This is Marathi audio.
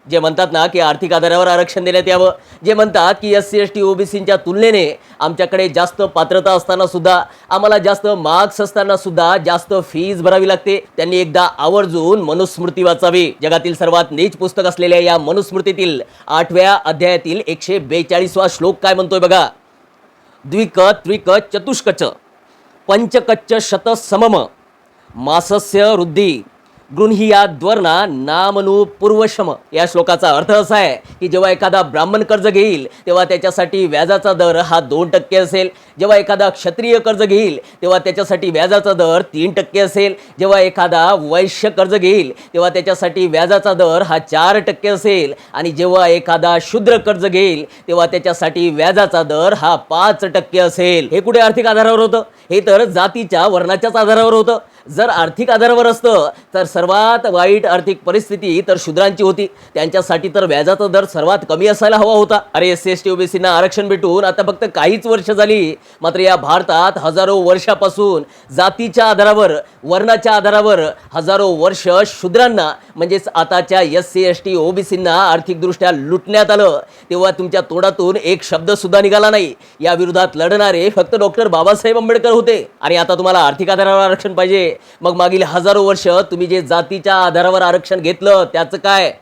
जे म्हणतात ना की आर्थिक आधारावर आरक्षण देण्यात यावं, जे म्हणतात की SC ST OBCच्या तुलनेने आमच्याकडे जास्त पात्रता असताना सुद्धा, आम्हाला जास्त मार्क्स असताना सुद्धा जास्त फीज भरावी लागते, त्यांनी एकदा आवर्जून मनुस्मृती वाचावी. जगातील सर्वात नीच पुस्तक असलेल्या या मनुस्मृतीतील 8व्या अध्यायातील 142वा श्लोक काय म्हणतोय बघा. द्विक त्रिक चतुष्कच पंचकच्च शत समम मासस्य वृद्धी गृह्याद्वर्णा नामनु पूर्वशम. या श्लोकाचा अर्थ असा आहे की जेव्हा एखादा ब्राह्मण कर्ज घेईल तेव्हा त्याच्यासाठी व्याजाचा दर हा 2% असेल. जेव्हा एखादा क्षत्रिय कर्ज घेईल तेव्हा त्याच्यासाठी व्याजाचा दर 3% असेल. जेव्हा एखादा वैश्य कर्ज घेईल तेव्हा त्याच्यासाठी व्याजाचा दर हा 4% असेल. आणि जेव्हा एखादा शूद्र कर्ज घेईल तेव्हा त्याच्यासाठी व्याजाचा दर हा 5% असेल. हे कुठे आर्थिक आधारावर होतं? हे तर जातीच्या वर्णाच्याच आधारावर होतं. जर आर्थिक आधारावर असतं तर सर्वात वाईट आर्थिक परिस्थिती तर शूद्रांची होती, त्यांच्यासाठी तर व्याजाचा दर सर्वात कमी असायला हवा होता. अरे SC ST OBC ना आरक्षण भेटून आता फक्त काहीच वर्ष झाली, मात्र या भारतात हजारो वर्षापासून जातीच्या आधारावर, वर्णाच्या आधारावर हजारो वर्ष शूद्रांना म्हणजेच आताच्या SC ST OBCंना आर्थिकदृष्ट्या लुटण्यात आलं. तेव्हा तुमच्या तोंडातून एक शब्द सुद्धा निघाला नाही. या विरोधात लढणारे फक्त डॉक्टर बाबासाहेब आंबेडकर होते. आणि आता तुम्हाला आर्थिक आधारावर आरक्षण पाहिजे, मग मागील हजारो वर्ष तुम्ही जे जातीच्या आधारावर आरक्षण घेतलं त्याचं काय?